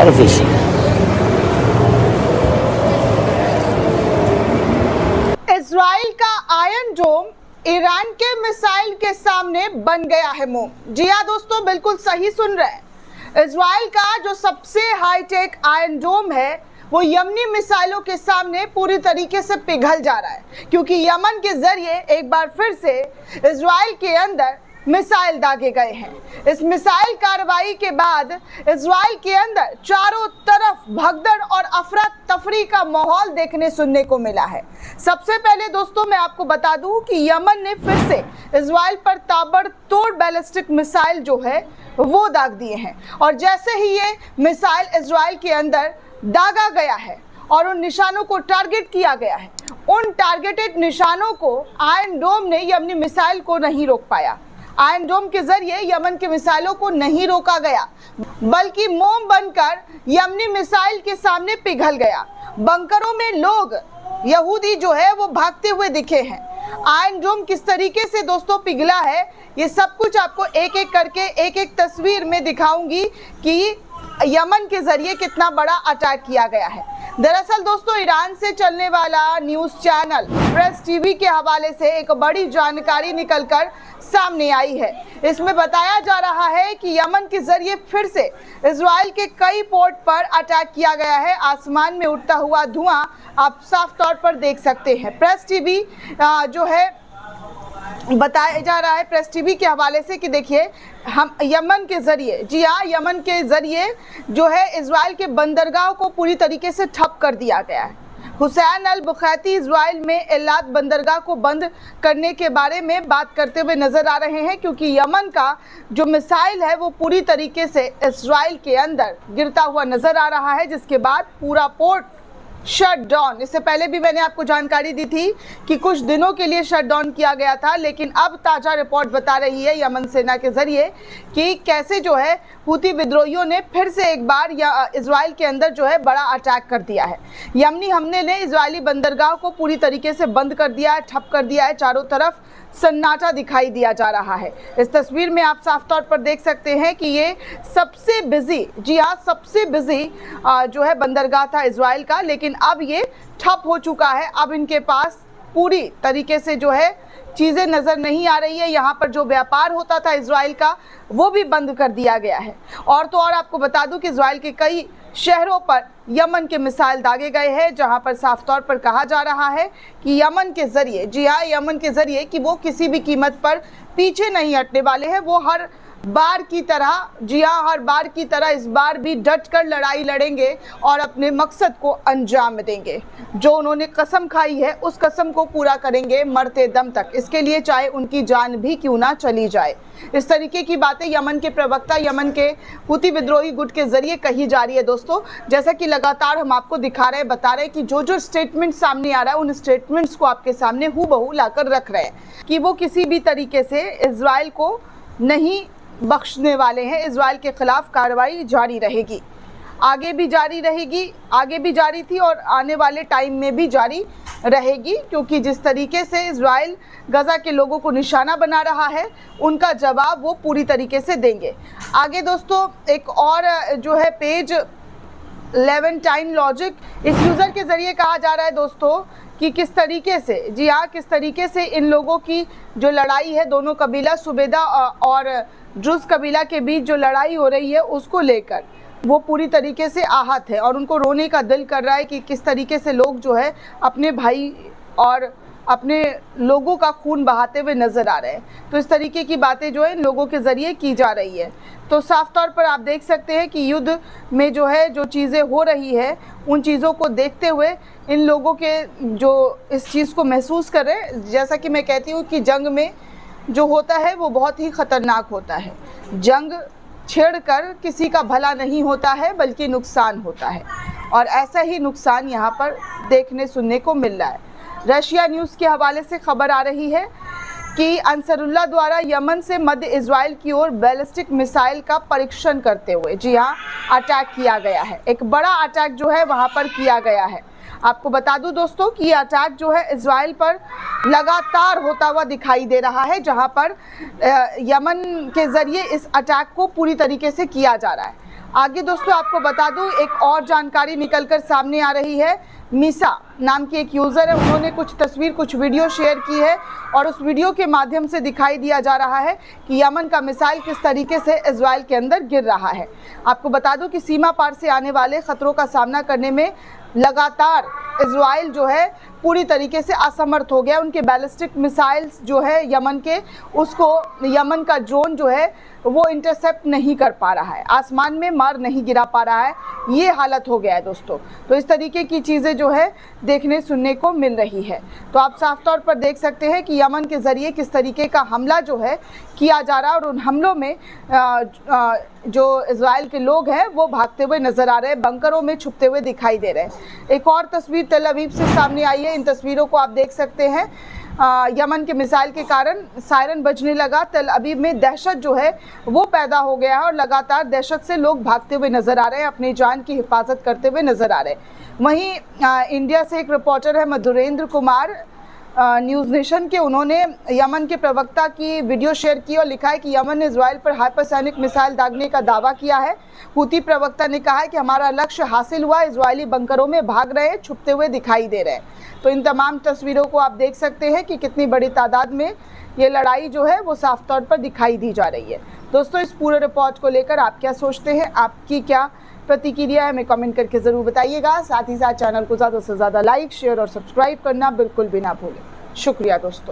Office. Israel का iron डोम Iran के missile के सामने बन गया है मोम। जी हाँ दोस्तों, बिल्कुल सही सुन रहे हैं। इजराइल का जो सबसे हाईटेक आयरन डोम है वो यमनी मिसाइलों के सामने पूरी तरीके से पिघल जा रहा है, क्योंकि यमन के जरिए एक बार फिर से इजराइल के अंदर मिसाइल दागे गए हैं। इस मिसाइल कार्रवाई के बाद इजराइल के अंदर चारों तरफ भगदड़ और अफरा तफरी का माहौल देखने सुनने को मिला है। सबसे पहले दोस्तों मैं आपको बता दूं कि यमन ने फिर से इजराइल पर ताबड़तोड़ बैलिस्टिक मिसाइल जो है वो दाग दिए हैं, और जैसे ही ये मिसाइल इजराइल के अंदर दागा गया है और उन निशानों को टारगेट किया गया है, उन टारगेटेड निशानों को आयरन डोम ने यमनी मिसाइल को नहीं रोक पाया। आयरन डोम के जरिए यमन के मिसाइलों को नहीं रोका गया, बल्कि मोम बनकर यमनी मिसाइल के सामने पिघल गया। बंकरों में लोग यहूदी जो है वो भागते हुए दिखे हैं। आयरन डोम किस तरीके से दोस्तों पिघला है, ये सब कुछ आपको एक एक करके एक एक तस्वीर में दिखाऊंगी कि यमन के जरिए कितना बड़ा अटैक किया गया है। दरअसल दोस्तों, ईरान से चलने वाला न्यूज़ चैनल प्रेस टीवी के हवाले से एक बड़ी जानकारी निकलकर सामने आई है। इसमें बताया जा रहा है कि यमन के जरिए फिर से इजराइल के कई पोर्ट पर अटैक किया गया है। आसमान में उड़ता हुआ धुआं आप साफ तौर पर देख सकते हैं। प्रेस टीवी जो है बताया जा रहा है प्रेस टीवी के हवाले से कि देखिए, हम यमन के जरिए, जी हाँ, यमन के जरिए जो है इजराइल के बंदरगाह को पूरी तरीके से ठप कर दिया गया है। हुसैन अल बुखैती इजराइल में एलात बंदरगाह को बंद करने के बारे में बात करते हुए नजर आ रहे हैं, क्योंकि यमन का जो मिसाइल है वो पूरी तरीके से इजराइल के अंदर गिरता हुआ नजर आ रहा है, जिसके बाद पूरा पोर्ट शट डाउन। इससे पहले भी मैंने आपको जानकारी दी थी कि कुछ दिनों के लिए शट डाउन किया गया था, लेकिन अब ताज़ा रिपोर्ट बता रही है यमन सेना के जरिए कि कैसे जो है हूती विद्रोहियों ने फिर से एक बार इजराइल के अंदर जो है बड़ा अटैक कर दिया है। यमनी हमले ने इजरायली बंदरगाह को पूरी तरीके से बंद कर दिया है, ठप कर दिया है। चारों तरफ सन्नाटा दिखाई दिया जा रहा है। इस तस्वीर में आप साफ तौर पर देख सकते हैं कि ये सबसे बिजी, जी हाँ, सबसे बिजी जो है बंदरगाह था इजराइल का, लेकिन अब ये ठप हो चुका है। अब इनके पास पूरी तरीके से जो है चीज़ें नज़र नहीं आ रही है। यहाँ पर जो व्यापार होता था इजराइल का वो भी बंद कर दिया गया है। और तो और आपको बता दूं कि इजराइल के कई शहरों पर यमन के मिसाइल दागे गए हैं, जहां पर साफ तौर पर कहा जा रहा है कि यमन के ज़रिए, जी हाँ, यमन के ज़रिए कि वो किसी भी कीमत पर पीछे नहीं हटने वाले हैं। वो हर बार की तरह, जी हाँ, हर बार की तरह इस बार भी डट कर लड़ाई लड़ेंगे और अपने मकसद को अंजाम देंगे। जो उन्होंने कसम खाई है उस कसम को पूरा करेंगे मरते दम तक, इसके लिए चाहे उनकी जान भी क्यों ना चली जाए। इस तरीके की बातें यमन के प्रवक्ता, यमन के हूती विद्रोही गुट के जरिए कही जा रही है। दोस्तों, जैसा कि लगातार हम आपको दिखा रहे हैं, बता रहे हैं कि जो जो स्टेटमेंट सामने आ रहा है उन स्टेटमेंट्स को आपके सामने हूबहू लाकर रख रहे हैं कि वो किसी भी तरीके से इजराइल को नहीं बख्शने वाले हैं। इजराइल के खिलाफ कार्रवाई जारी रहेगी, आगे भी जारी रहेगी, आगे भी जारी थी और आने वाले टाइम में भी जारी रहेगी, क्योंकि जिस तरीके से इजराइल गजा के लोगों को निशाना बना रहा है उनका जवाब वो पूरी तरीके से देंगे। आगे दोस्तों एक और जो है पेज 11 टाइम लॉजिक, इस यूज़र के ज़रिए कहा जा रहा है दोस्तों कि किस तरीके से, जी हाँ, किस तरीके से इन लोगों की जो लड़ाई है, दोनों कबीला सुबेदा और ड्रुज़ कबीला के बीच जो लड़ाई हो रही है उसको लेकर वो पूरी तरीके से आहत है और उनको रोने का दिल कर रहा है कि किस तरीके से लोग जो है अपने भाई और अपने लोगों का खून बहाते हुए नज़र आ रहे हैं। तो इस तरीके की बातें जो है इन लोगों के ज़रिए की जा रही है। तो साफ तौर पर आप देख सकते हैं कि युद्ध में जो है जो चीज़ें हो रही है उन चीज़ों को देखते हुए इन लोगों के जो इस चीज़ को महसूस कर रहे हैं, जैसा कि मैं कहती हूँ कि जंग में जो होता है वो बहुत ही ख़तरनाक होता है। जंग छेड़कर किसी का भला नहीं होता है बल्कि नुकसान होता है, और ऐसा ही नुकसान यहाँ पर देखने सुनने को मिल रहा है। रशिया न्यूज़ के हवाले से खबर आ रही है कि अंसरुल्लाह द्वारा यमन से मध्य इजराइल की ओर बैलिस्टिक मिसाइल का परीक्षण करते हुए, जी हाँ, अटैक किया गया है। एक बड़ा अटैक जो है वहाँ पर किया गया है। आपको बता दूं दोस्तों कि ये अटैक जो है इजराइल पर लगातार होता हुआ दिखाई दे रहा है, जहां पर यमन के ज़रिए इस अटैक को पूरी तरीके से किया जा रहा है। आगे दोस्तों आपको बता दूं, एक और जानकारी निकलकर सामने आ रही है। मीसा नाम की एक यूज़र है, उन्होंने कुछ तस्वीर कुछ वीडियो शेयर की है और उस वीडियो के माध्यम से दिखाई दिया जा रहा है कि यमन का मिसाइल किस तरीके से इजराइल के अंदर गिर रहा है। आपको बता दूं कि सीमा पार से आने वाले ख़तरों का सामना करने में लगातार इजराइल जो है पूरी तरीके से असमर्थ हो गया। उनके बैलिस्टिक मिसाइल्स जो है यमन के, उसको यमन का ड्रोन जो है वो इंटरसेप्ट नहीं कर पा रहा है, आसमान में मार नहीं गिरा पा रहा है। ये हालत हो गया है दोस्तों। तो इस तरीके की चीज़ें जो है देखने सुनने को मिल रही है। तो आप साफ तौर पर देख सकते हैं कि यमन के ज़रिए किस तरीके का हमला जो है किया जा रहा है और उन हमलों में जो इजराइल के लोग हैं वो भागते हुए नज़र आ रहे हैं, बंकरों में छुपते हुए दिखाई दे रहे हैं। एक और तस्वीर तेल अवीव से सामने आई है। इन तस्वीरों को आप देख सकते हैं। यमन के मिसाइल के कारण सायरन बजने लगा, तेल अवीव में दहशत जो है वो पैदा हो गया है और लगातार दहशत से लोग भागते हुए नज़र आ रहे हैं, अपनी जान की हिफाजत करते हुए नज़र आ रहे हैं। वहीं इंडिया से एक रिपोर्टर है मधुरेंद्र कुमार, न्यूज़ नेशन के, उन्होंने यमन के प्रवक्ता की वीडियो शेयर की और लिखा है कि यमन ने इजराइल पर हाइपरसोनिक मिसाइल दागने का दावा किया है। हूती प्रवक्ता ने कहा है कि हमारा लक्ष्य हासिल हुआ, इजरायली बंकरों में भाग रहे हैं, छुपते हुए दिखाई दे रहे हैं। तो इन तमाम तस्वीरों को आप देख सकते हैं कि कितनी बड़ी तादाद में ये लड़ाई जो है वो साफ तौर पर दिखाई दी जा रही है। दोस्तों, इस पूरे रिपोर्ट को लेकर आप क्या सोचते हैं, आपकी क्या प्रतिक्रिया है, हमें कमेंट करके ज़रूर बताइएगा। साथ ही साथ चैनल को ज़्यादा से ज़्यादा लाइक, शेयर और सब्सक्राइब करना बिल्कुल भी ना भूलें। शुक्रिया दोस्तों।